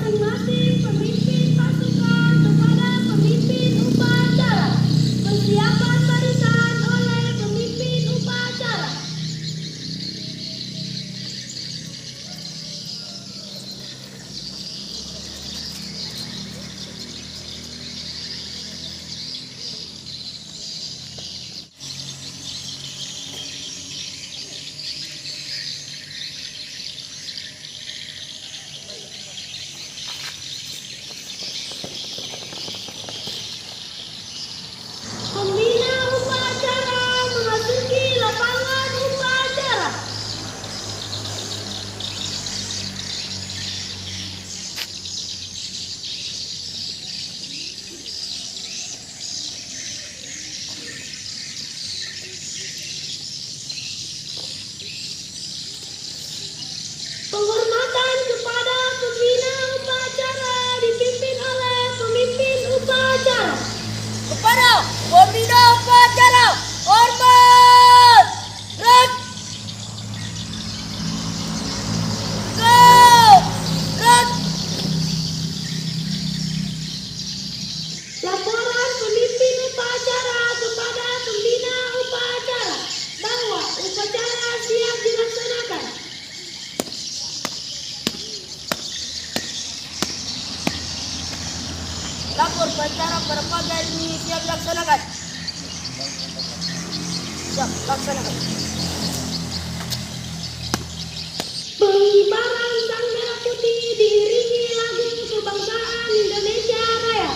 masing-masing pemimpin pasukan kepada pemimpin upacara. Persiapan barisan oleh pemimpin upacara. Pembina upacara memasuki lapangan upacara. Penghormatan kepada pembina upacara dipimpin oleh pemimpin upacara. Kepada pembina upacara, hormat! Red! Go! Red! Laporan pemimpin upacara kepada pembina upacara bahwa upacara siap dilaksanakan. Lapor upacara pada pagi hari ini siap dilaksanakan. Siap, laksanakan. Pengibaran sang merah putih diiringi lagu kebangsaan Indonesia Raya.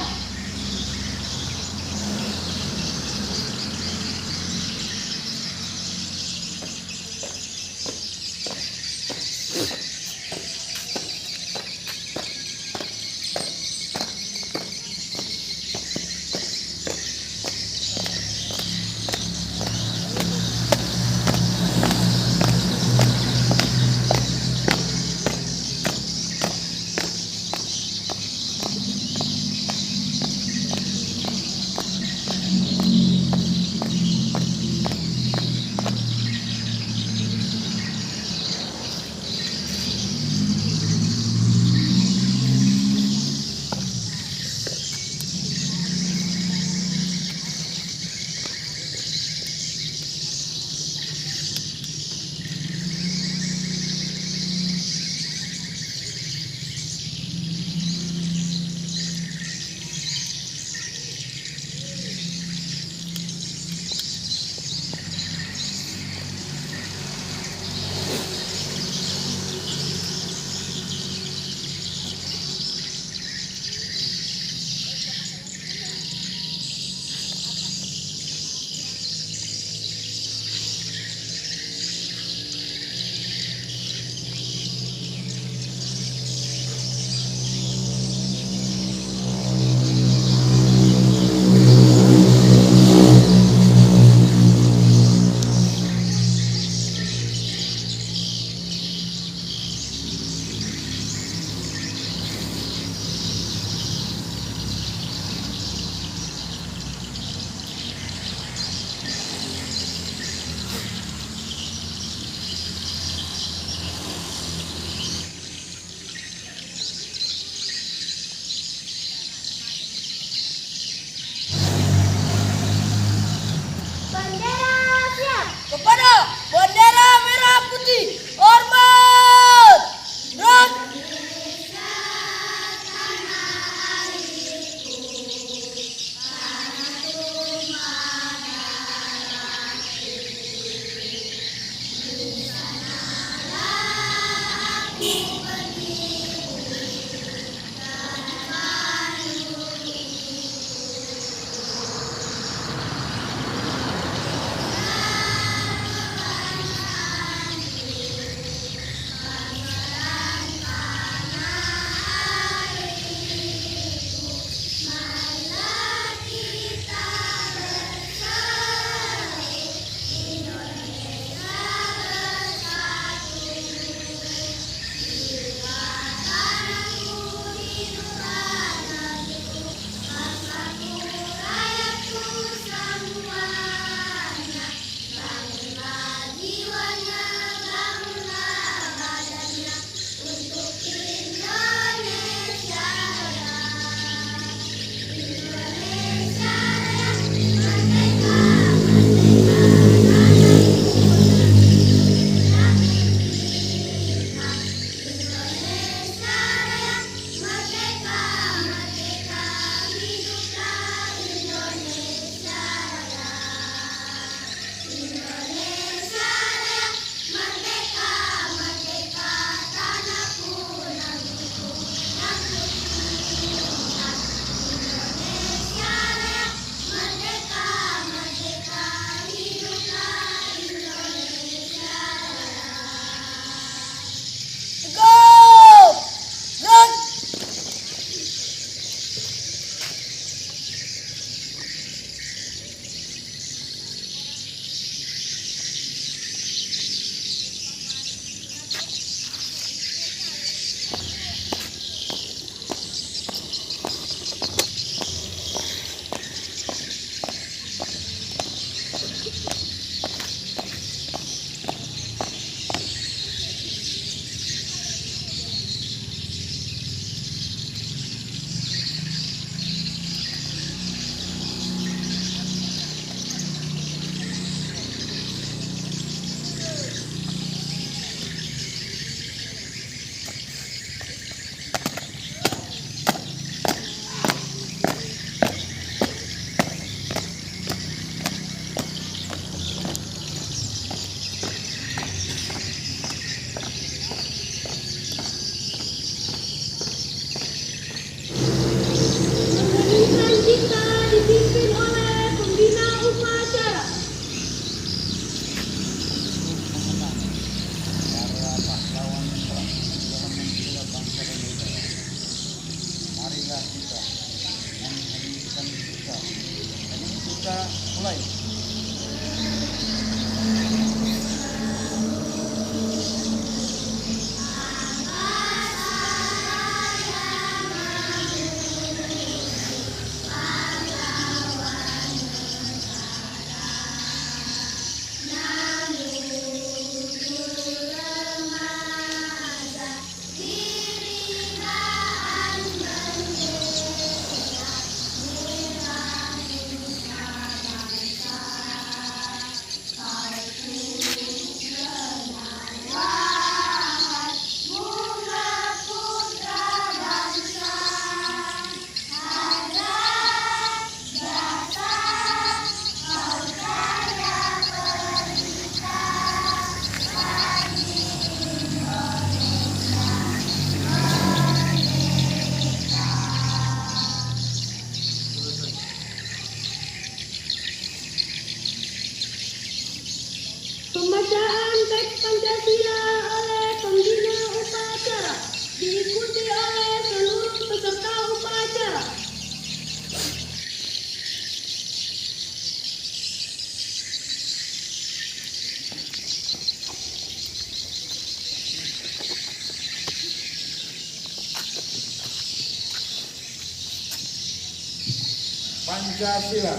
Pancasila.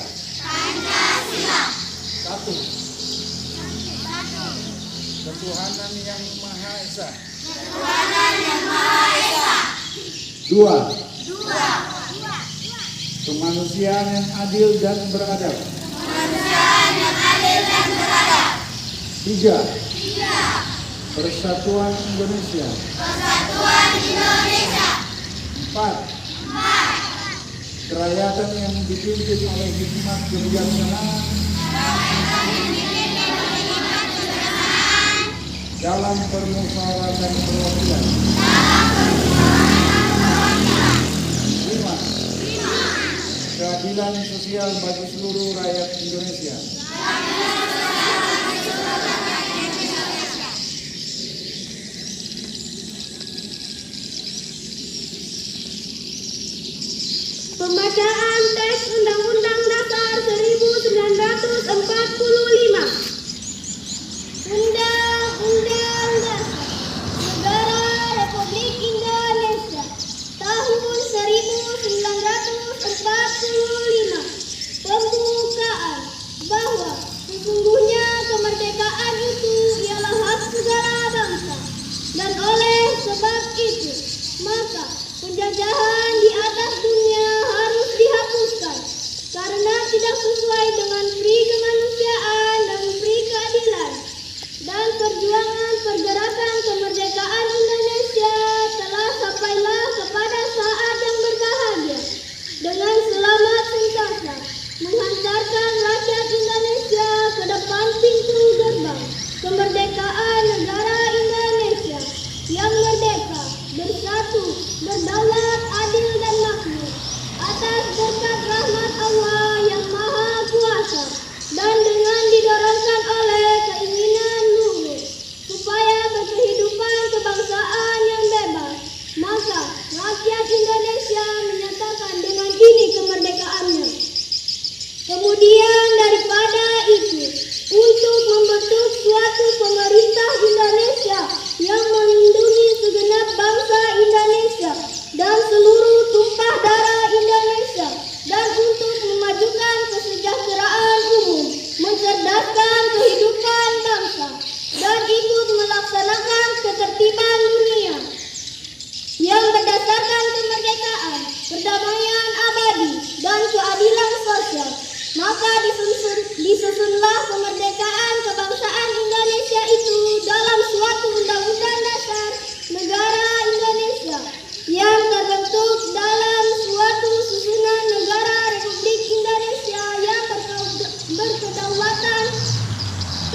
Satu. Ketuhanan yang Maha Esa. Dua. Kemanusiaan yang adil dan beradab. Tiga. Persatuan Indonesia. Empat. Kerakyatan yang dipimpin oleh hikmat kebijaksanaan dalam permusyawaratan perwakilan. Lima. Keadilan sosial bagi seluruh rakyat Indonesia. Pembacaan teks Undang-Undang Dasar 1945. Undang-Undang Dasar Negara Republik Indonesia tahun 1945. Pembukaan bahwa sesungguhnya kemerdekaan itu ialah hak segala bangsa, dan oleh sebab itu maka penjajahan di atas dunia harus dihapuskan karena tidak sesuai dengan pri kemanusiaan dan pri keadilan. Dan perjuangan pergerakan kemerdekaan Indonesia telah sampailah kepada saat yang berbahagia dengan selamat sentosa menghantarkan rakyat Indonesia ke depan pintu gerbang kemerdekaan negara Indonesia yang merdeka, bersatu, berdaulat, adil dan makmur atas berkat rahmat Allah yang Maha Kuasa, dan dengan didorongkan oleh keinginan luhur supaya berkehidupan kebangsaan yang bebas, maka rakyat Indonesia menyatakan dengan ini kemerdekaannya. Kemudian daripada itu, untuk membentuk suatu pemerintah Indonesia yang melindungi segenap bangsa Indonesia dan seluruh tumpah darah Indonesia, dan untuk memajukan kesejahteraan umum, mencerdaskan kehidupan bangsa, dan ikut melaksanakan ketertiban dunia yang berdasarkan kemerdekaan, perdamaian abadi, dan keadilan sosial. Maka disusunlah kemerdekaan kebangsaan Indonesia itu dalam suatu undang-undang dasar negara Indonesia yang terbentuk dalam suatu susunan negara Republik Indonesia yang berkedaulatan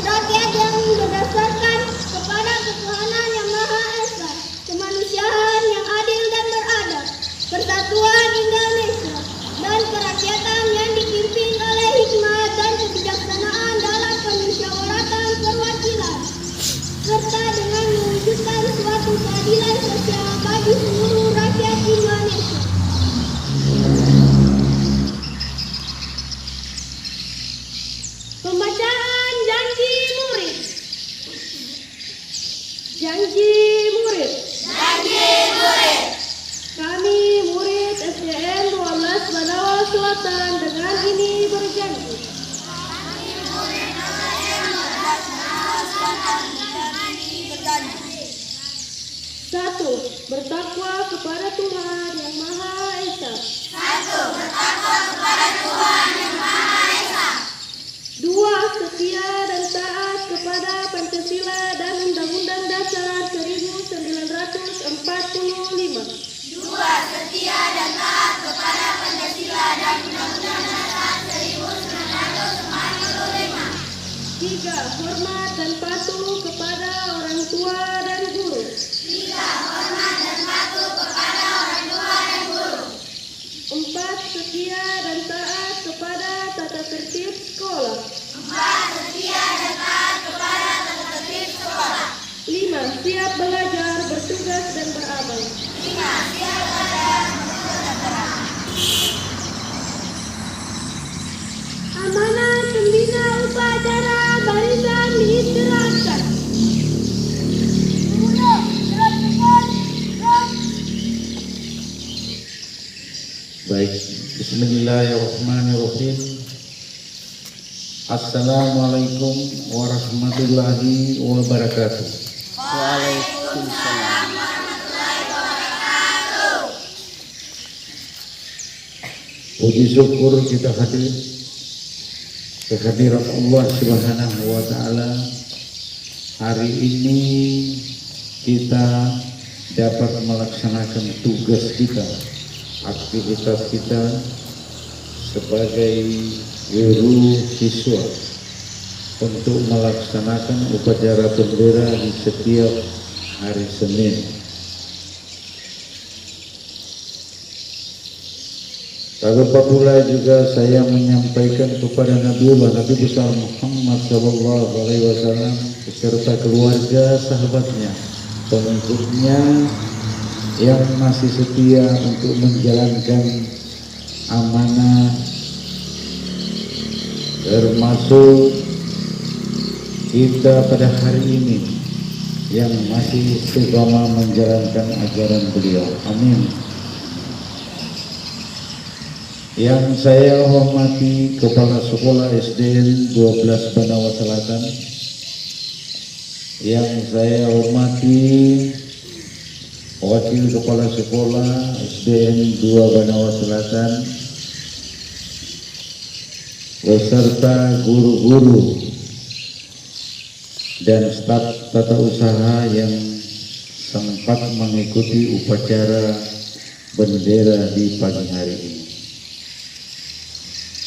rakyat yang berdasarkan kepada ketuhanan yang Maha Esa, kemanusiaan yang adil dan beradab, persatuan Indonesia, dan kerakyatan yang dipimpin oleh hikmat dan kebijaksanaan dalam permusyawaratan perwakilan, serta dengan mewujudkan suatu keadilan sosial bagi seluruh rakyat Indonesia. Pembacaan janji murid. Janji murid. Kami murid SDN 12 Banawa Selatan dengan ini berjanji. Satu, bertakwa kepada Tuhan yang Maha Esa. Dua, setia dan taat kepada Pancasila dan Undang-Undang Dasar 1945. Tiga, hormat dan patuh kepada orang tua dan guru. Empat, setia dan taat kepada tata tertib sekolah. Lima, siap belajar, bertugas dan beramal. Amanat pembina upacara barisan diistirahatkan. Baik, Bismillahirrahmanirrahim. Assalamualaikum warahmatullahi wabarakatuh. Waalaikumsalam. Puji syukur kita hadir kehadiran Allah Subhanahu wa taala. Hari ini kita dapat melaksanakan tugas kita, aktivitas kita sebagai guru siswa untuk melaksanakan upacara bendera di setiap hari Senin. Lalu pula juga saya menyampaikan kepada Nabi besar Muhammad SAW beserta keluarga, sahabatnya, pengikutnya yang masih setia untuk menjalankan amanah, termasuk kita pada hari ini yang masih istiqomah menjalankan ajaran beliau. Amin. Yang saya hormati Kepala Sekolah SDN 12 Banawa Selatan, yang saya hormati Wakil Kepala Sekolah SDN 2 Banawa Selatan, beserta guru-guru dan staf tata usaha yang sempat mengikuti upacara bendera di pagi hari ini.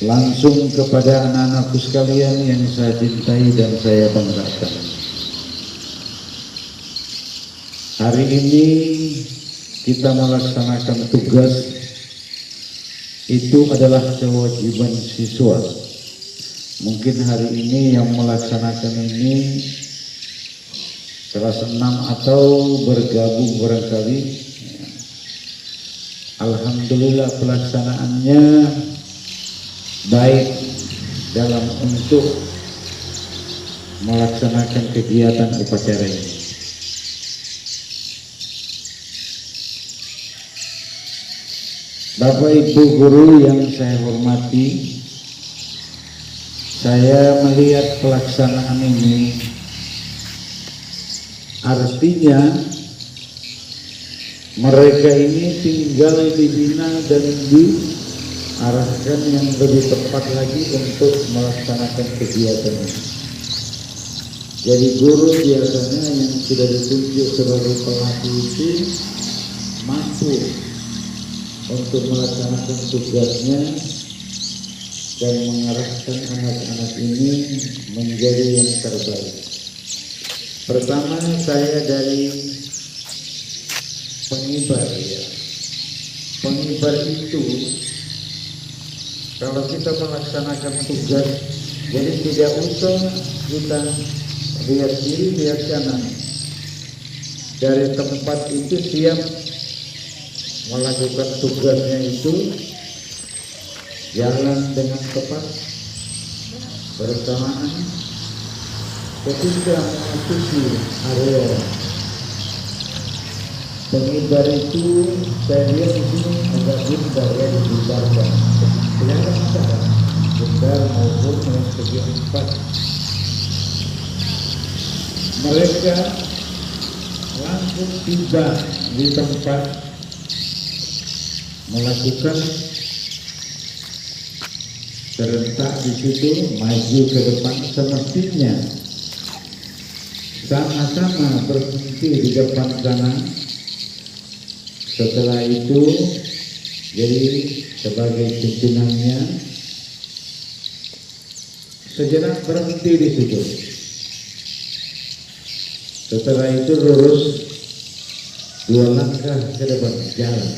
Langsung kepada anak-anakku sekalian yang saya cintai dan saya banggakan. Hari ini kita melaksanakan tugas, itu adalah kewajiban siswa. Mungkin hari ini yang melaksanakan ini kelas 6 atau bergabung barangkali. Alhamdulillah pelaksanaannya baik dalam untuk melaksanakan kegiatan upacara ini. Bapak Ibu guru yang saya hormati, saya melihat pelaksanaan ini artinya mereka ini tinggal dibina dan diarahkan yang lebih tepat lagi untuk melaksanakan kegiatan ini. Jadi guru biasanya yang sudah ditunjuk sebagai pelaku itu mampu untuk melaksanakan tugasnya dan mengarahkan anak-anak ini menjadi yang terbaik. Pertama saya dari pengibar ya. Pengibar itu kalau kita melaksanakan tugas, jadi tidak usah kita lihat kiri, lihat kanan. Dari tempat itu siap melakukan tugasnya itu, jalan dengan tepat, bersamaan. Ketika memasuki area pengibar itu, saya lihat di sini agak bundar ya, dibundarkan. Kelihatan cara bundar maupun yang segi empat. Mereka langsung tiba di tempat melakukan serentak di situ, maju ke depan. Semestinya sama-sama berhenti di depan sana. Setelah itu, jadi sebagai pimpinannya sejenak berhenti di situ. Setelah itu lurus 2 langkah ke depan, jalan.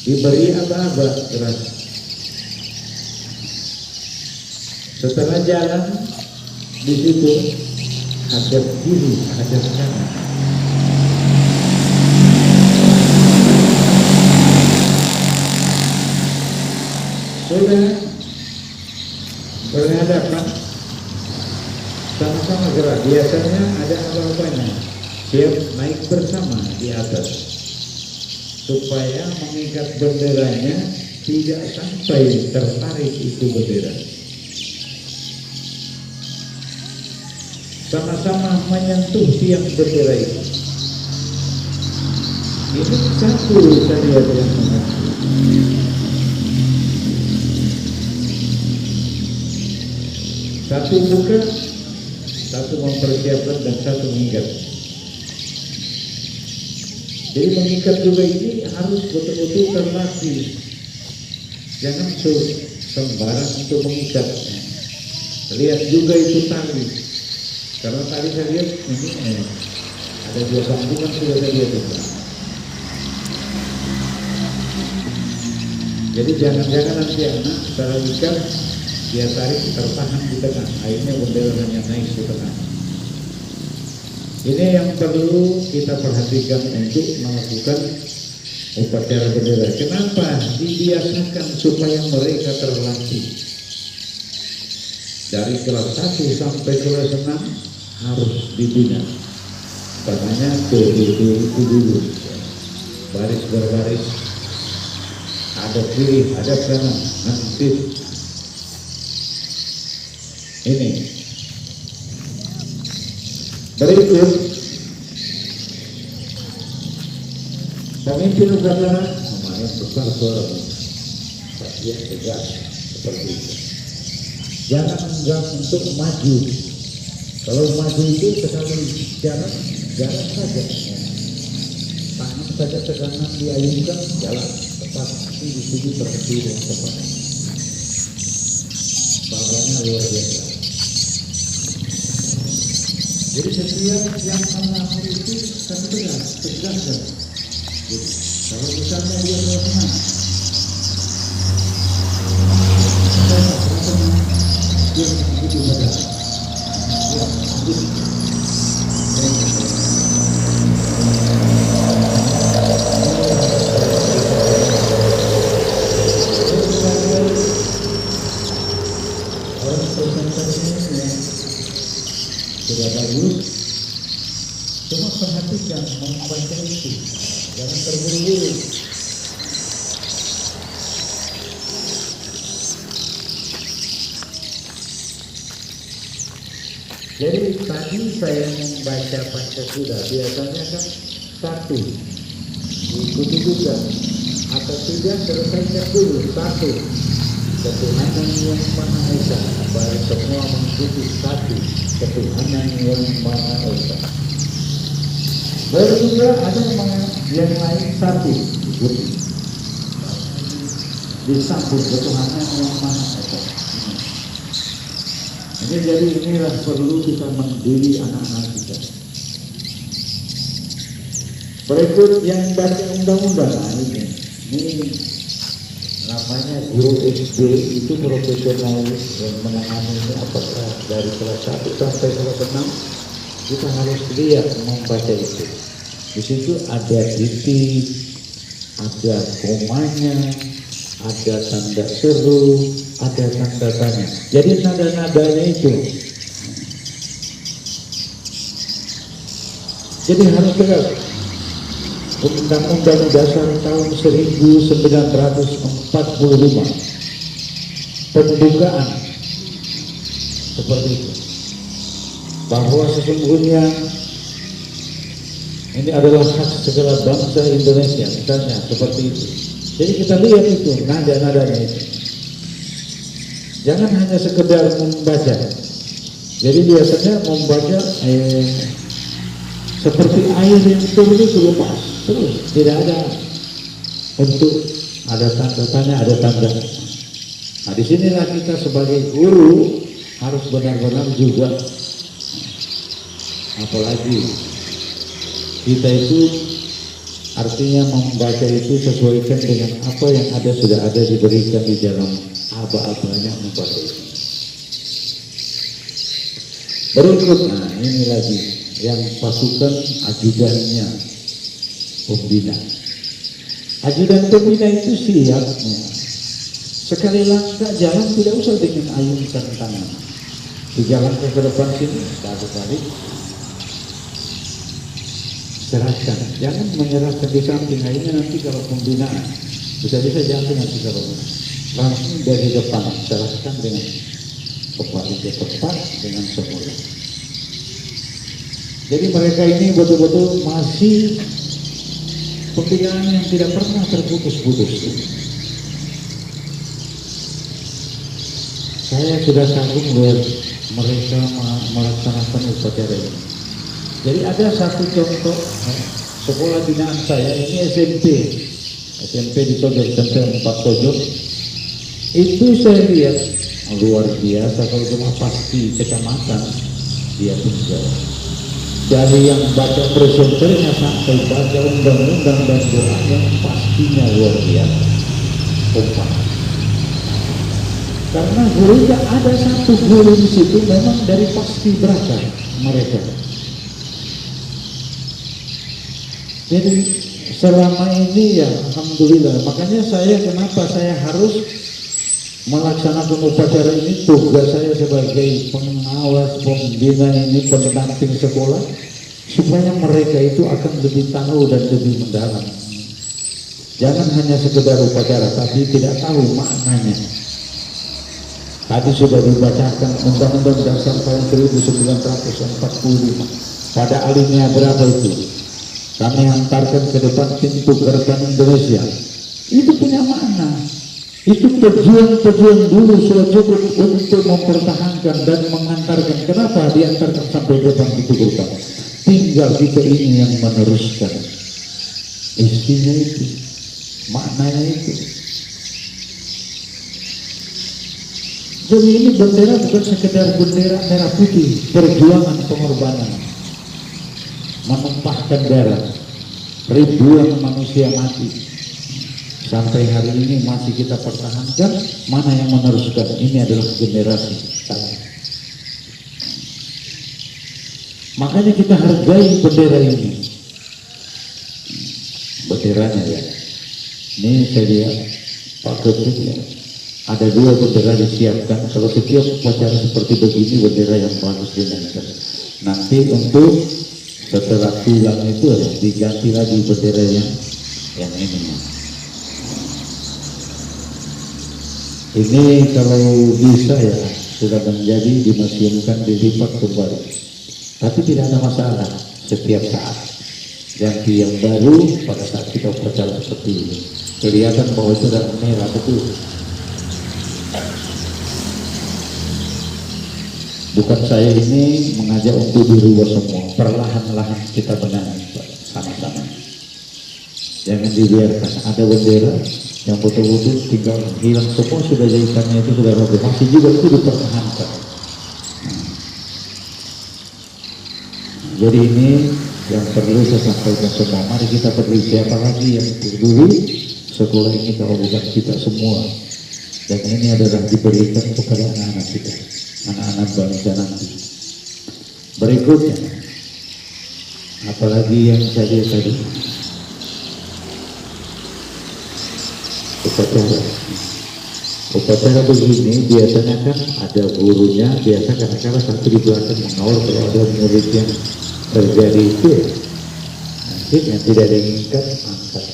Diberi aba-aba keras. Setelah jalan di situ, hadap kiri, hadap kanan. Sudah berhadapan, sama-sama gerak. Biasanya ada aba-abanya, siap naik bersama di atas. supaya mengikat benderanya tidak sampai tertarik itu bendera. Sama-sama menyentuh tiang bendera itu. Ini satu syariat yang mengatur. Satu buka, satu mempersiapkan, dan satu mengikat. Jadi mengikat juga ini harus betul-betul terlatih. Jangan sembarang untuk mengikat. Lihat juga itu tali. Karena tadi saya lihat ini ada dua sambungan sudah saya lihat itu. Jadi jangan-jangan nanti anak secara ikat dia tarik tertahan di tengah, akhirnya bendera hanya naik di tengah. Ini yang perlu kita perhatikan untuk melakukan upacara bendera. Kenapa? Dibiasakan supaya mereka terlatih. Dari kelas 1 sampai kelas 6 harus dibina. Makanya PDB itu dulu, baris berbaris, ada kiri, ada kanan, nanti ini. Berikut pemimpin upacara kemarin besar suara, dia tegas seperti itu. Jangan enggan untuk maju. Kalau maju itu sekali jalan saja. Tangan saja ke kanan diayunkan, jalan tepat. Di sini berhenti dengan tepat. Babanya luar biasa. Jadi setiap yang mengaku itu kan tegas kan. Kalau misalnya dia menang, dia begitu saja. Sudah bagus, cuma perhatikan membaca itu, jangan terburu-buru. Jadi tadi saya membaca Pancasila, biasanya kan satu, diikuti juga, atau tidak selesaikan dulu satu. Ketuhanan yang Maha Esa, baik semua mengikuti satu ketuhanan yang Maha Esa. Baru juga ada yang lain satu ikuti, disambung ketuhanan yang Maha Esa. Ini jadi inilah perlu kita mendidik anak-anak kita. Berikut yang baca undang-undang ini namanya guru SD itu profesional yang menangani ini, apakah dari kelas 1 sampai kelas 6 kita harus lihat membaca itu. Di situ ada titik, ada komanya, ada tanda seru, ada tanda tanya. Jadi nada-nadanya itu. Jadi harus tegas. Undang-Undang Dasar tahun 1945 pembukaan seperti itu, bahwa sesungguhnya ini adalah hak segala bangsa Indonesia, misalnya seperti itu. Jadi kita lihat itu nada-nadanya itu, jangan hanya sekedar membaca. Jadi biasanya membaca seperti air yang turun itu lepas terus, tidak ada untuk ada tanda tanya, ada tanda. Nah, disinilah kita sebagai guru harus benar-benar juga, apalagi kita itu artinya membaca itu sesuaikan dengan apa yang ada, sudah ada diberikan di dalam aba-abanya membaca itu. Berikut, nah ini lagi yang pasukan ajudannya pembina. Ajudan pembina itu siapnya sekali langkah jalan tidak usah dengan ayunkan tangan, 3 langkah ke depan sini, satu kali serahkan, jangan menyerahkan di samping. Akhirnya nanti kalau pembinaan bisa-bisa jatuh nanti kalau langsung dari depan serahkan dengan kembali ke tempat dengan semula. Jadi mereka ini betul-betul masih pembinaan yang tidak pernah terputus-putus. Saya sudah kagum lihat mereka melaksanakan upacara ini. Jadi ada satu contoh sekolah binaan saya, ini SMP di Tojok, SMP 4 Tojok. Itu saya lihat luar biasa, kalau cuma pasti kecamatan dia tinggal. Dari yang baca presenternya sampai baca undang-undang dan doanya pastinya luar biasa. Kompak. Karena gurunya ada satu guru di situ memang dari paski braka mereka. Jadi selama ini ya alhamdulillah, makanya kenapa saya harus melaksanakan upacara ini. Tugas saya sebagai pengawas, pembina ini, pendamping sekolah, supaya mereka itu akan lebih tahu dan lebih mendalam. Jangan hanya sekedar upacara tapi tidak tahu maknanya. Tadi sudah dibacakan Undang-Undang Dasar tahun 1945 pada alinea berapa itu? Kami hantarkan ke depan pintu gerbang Indonesia. Itu punya makna. Itu pejuang-pejuang dulu Surajuku untuk mempertahankan dan mengantarkan. Kenapa diantarkan sampai depan pintu gerbang? Tinggal kita ini yang meneruskan. Isinya itu, maknanya itu. Jadi ini bendera bukan sekedar bendera merah putih, perjuangan pengorbanan, menumpahkan darah, ribuan manusia mati. Sampai hari ini masih kita pertahankan. Mana yang meneruskan? Ini adalah generasi saya. Makanya kita hargai bendera ini. Benderanya ya. Ini saya lihat Pak Ketum ya. Ada 2 bendera disiapkan. Kalau setiap upacara seperti begini bendera yang bagus dinaikkan. Nanti untuk setelah pulang itu ya, diganti lagi bendera yang ini. Ini kalau bisa ya sudah menjadi dimuseumkan, dilipat kembali. Tapi tidak ada masalah setiap saat. Ganti yang baru pada saat kita upacara seperti ini. Kelihatan bahwa itu adalah merah betul. Bukan saya ini mengajak untuk dirubah semua. Perlahan-lahan kita benahi sama-sama. Jangan dibiarkan ada bendera yang betul-betul tinggal hilang semua, sudah jahitannya itu sudah robek, masih juga itu dipertahankan. Jadi ini yang perlu saya sampaikan semua. Mari kita berlisi, apalagi yang dulu sekolah ini kalau bukan kita semua. Dan ini adalah diberikan kepada anak-anak kita, anak-anak bangsa nanti. Berikutnya, apalagi yang saya lihat tadi, upacara begini biasanya kan ada gurunya, biasa kadang-kadang satu di belakang mengawal kalau ada murid yang terjadi itu, nanti yang tidak diinginkan angkat.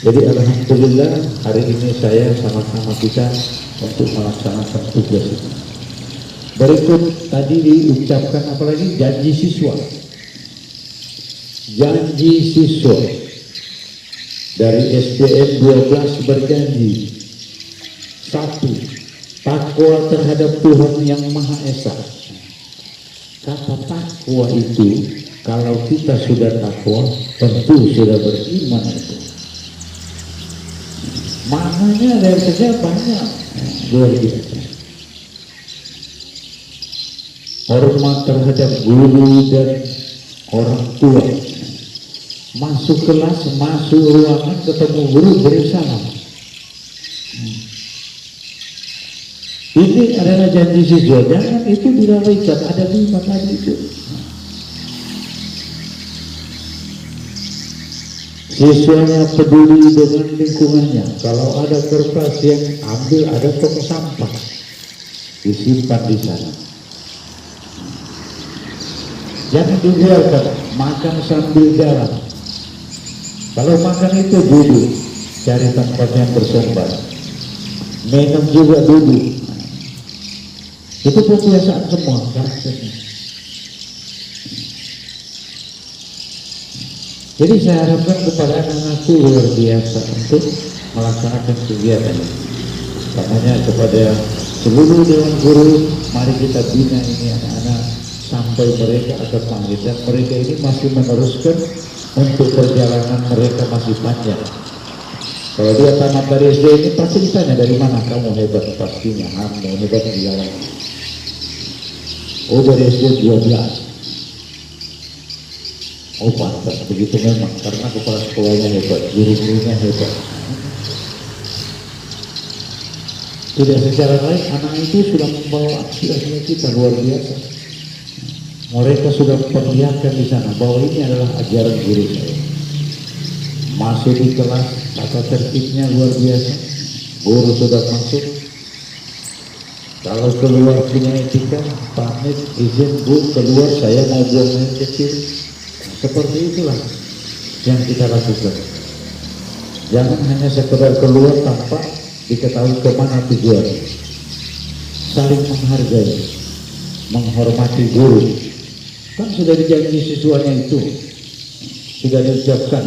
Jadi alhamdulillah hari ini saya sama-sama bisa untuk melaksanakan tugas ini. Berikut tadi diucapkan apalagi janji siswa. Janji siswa dari SDN 12 berjanji. 1. Takwa terhadap Tuhan yang Maha Esa. Kata takwa itu, kalau kita sudah takwa, tentu sudah beriman itu. Maknanya dari saja banyak, luar biasa. Hormat terhadap guru dan orang tua. Masuk kelas, masuk ruangan, ketemu guru, beri salam. Ini adalah janji siswa. Jangan itu dilalaikan. Ada 5 tadi itu. Siswanya peduli dengan lingkungannya. Kalau ada kertas yang ambil, ada tong sampah, disimpan di sana. Jangan dibiarkan makan sambil jalan. Kalau makan itu duduk, cari tempat yang bersumber. Minum juga duduk. Itu kebiasaan semua karakternya. Jadi saya harapkan kepada anak-anakku luar biasa untuk melaksanakan kegiatan ini. Makanya kepada seluruh dewan guru, mari kita bina ini anak-anak sampai mereka akan panggil, dan mereka ini masih meneruskan untuk perjalanan mereka masih panjang. Kalau dia tamat dari SD ini pasti ditanya dari mana kamu hebat, pastinya kamu hebat di jalan. Oh dari SD 12. Oh pantas begitu memang, karena kepala sekolahnya hebat, guru-gurunya hebat. Tidak secara lain, anak itu sudah membawa aspirasinya kita luar biasa. Mereka sudah memperlihatkan di sana bahwa ini adalah ajaran guru saya. Masuk di kelas, tata tertibnya luar biasa. Guru sudah masuk. Kalau keluar punya etika, pamit, izin bu, keluar saya mau buang air kecil. Seperti itulah yang kita lakukan. Jangan hanya sekedar keluar tanpa diketahui kemana tujuan. Saling menghargai, menghormati guru. Kan sudah dijanji siswanya itu, sudah diucapkan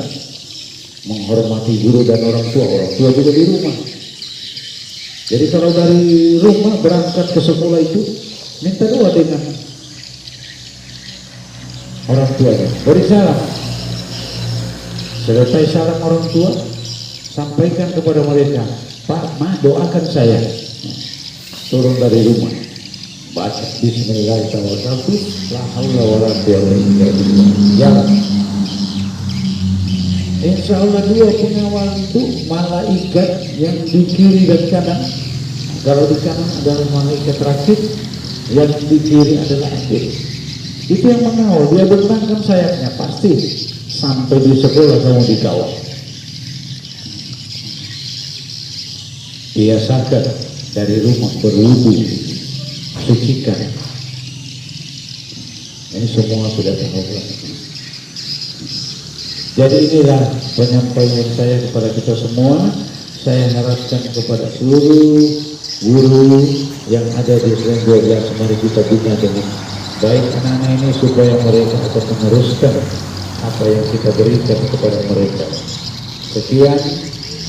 menghormati guru dan orang tua juga di rumah. Jadi kalau dari rumah berangkat ke sekolah itu minta doa dengan orang tuanya, beri salam. Selesai salam orang tua, sampaikan kepada mereka, Pak, Ma, doakan saya. Turun dari rumah, baca Bismillahirrahmanirrahim, la haula wala quwwata illa billah. Jalan. Insya Allah dua pengawal itu malaikat yang di kiri dan kanan. Kalau di kanan adalah malaikat rakib, yang di kiri adalah akhir. Itu yang mengawal, dia bentangkan sayapnya, pasti sampai di sekolah kamu dikawal. Biasakan dari rumah berwudu, sucikan. Ini semua sudah terlalu. Jadi inilah penyampaian saya kepada kita semua. Saya harapkan kepada seluruh guru yang ada di SDN 12, mari kita bina dengan baik anak-anak ini supaya mereka akan meneruskan apa yang kita berikan kepada mereka. Sekian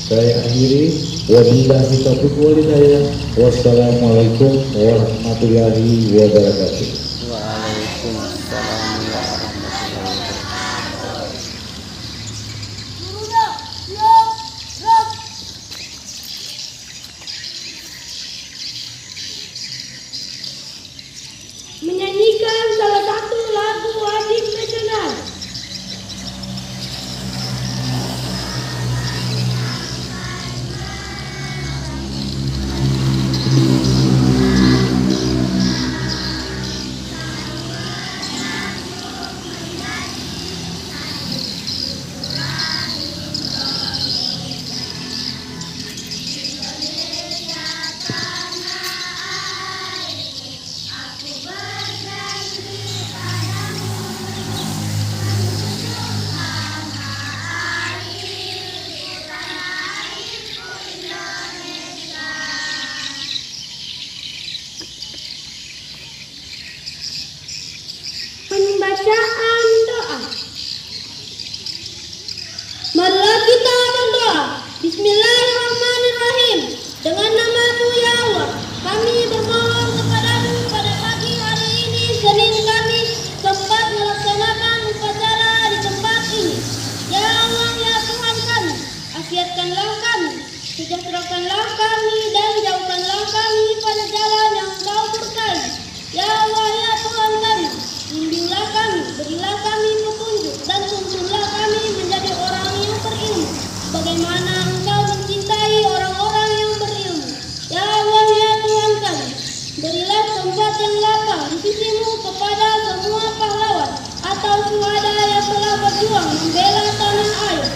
saya akhiri. Wabillahi taufiq wal hidayah. Wassalamualaikum warahmatullahi wabarakatuh. Waalaikumsalam warahmatullahi wabarakatuh. Menyanyikan salah satu lagu wajib nasional. Pembacaan doa. Marilah kita berdoa. Bismillahirrahmanirrahim. Dengan nama-Mu ya Allah, kami bermohon kepadamu pada pagi hari ini, Senin Kamis, sempat melaksanakan upacara di tempat ini. Ya Allah, ya Tuhan kami, afiatkanlah kami, sejahterakanlah kami, dan jauhkanlah kami pada jalan yang Kau berkahi. Ya Allah, ya Tuhan kami, bimbinglah kami, berilah kami petunjuk, dan tuntunlah kami menjadi orang yang berilmu, bagaimana Engkau mencintai orang-orang yang berilmu. Ya Allah, ya Tuhan kami, berilah tempat yang lapang di sisi-Mu kepada semua pahlawan atau syuhada yang telah berjuang membela tanah air,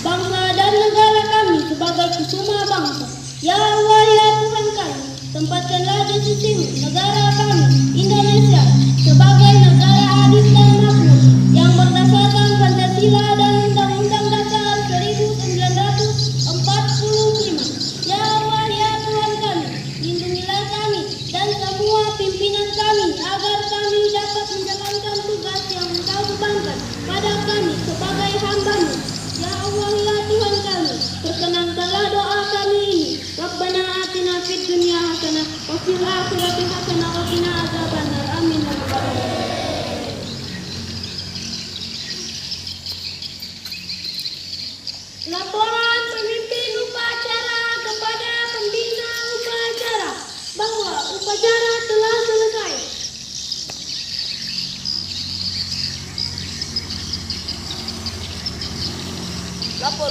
bangsa dan negara kami sebagai kusuma bangsa. Ya Allah, ya Tuhan kami, tempatkanlah di sisi-Mu negara kami, Indonesia, sebagai negara adil dan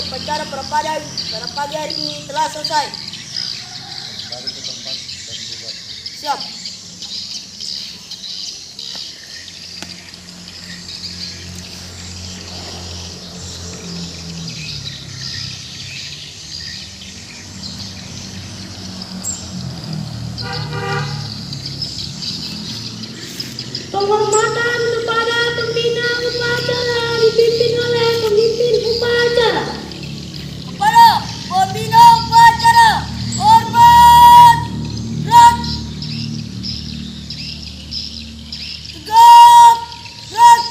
upacara pada pagi hari ini telah selesai. Siap. Penghormatan kepada pembina upacara dipimpin oleh pemimpin upacara. Kepada pembina upacara, hormat, gerak, tegap, gerak.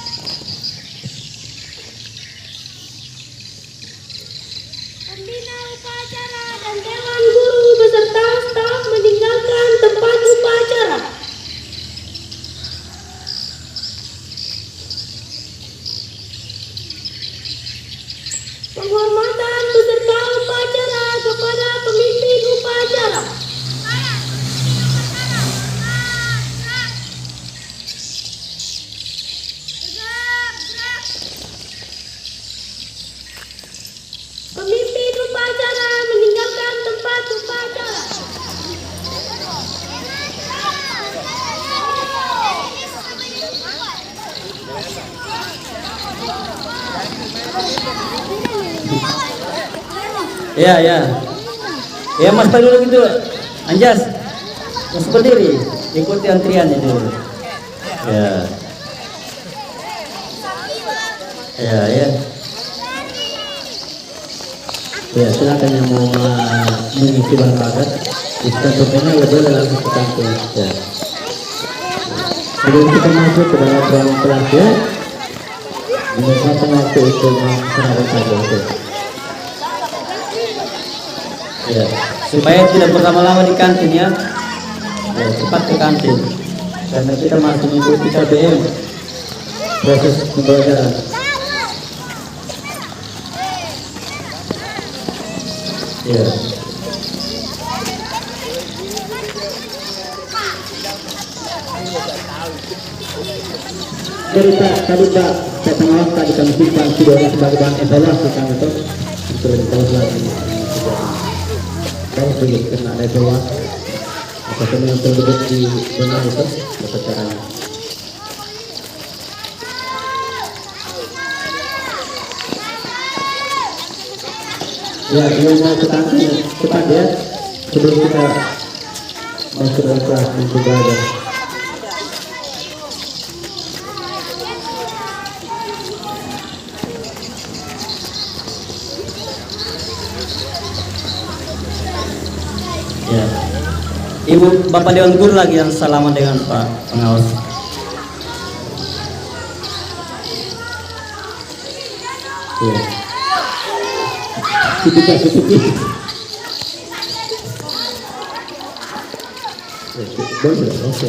Pembina upacara dan dewan guru beserta staf meninggalkan tempat upacara. Penghormatan beserta upacara kepada pemimpin upacara. Pemimpin upacara meninggalkan tempat upacara. Ya, ya. Ya, Mas Pak dulu gitu. Anjas. Mas berdiri, ikuti antriannya dulu. Ya. Ya, ya. Ya, silakan yang mau mengisi bahan bakar. Bisa tokennya ya boleh langsung ke kantin. Ya. Sebelum kita masuk ke dalam ruang kelas ya, gunakan waktu itu melaksanakan saja. Oke. Ya, supaya tidak berlama-lama di kantin ya. Ya, cepat ke kantin. Karena kita masih mengikuti KBM proses pembelajaran. Ya. Jadi tadi Pak, saya pengawas tadi kami simpan videonya sebagai bahan evaluasi kami itu untuk tahun lagi. Kalau begitu kena ada evaluasi, apakah yang terlibat di benar itu apa caranya? Ya, dia mau ke kantin cepat ya, sebelum kita masuk dalam kelas untuk belajar. Ya. Ibu Bapak Dewan Guru lagi yang salaman dengan Pak pengawas. Ya. Kita sedikit. Boleh, oke.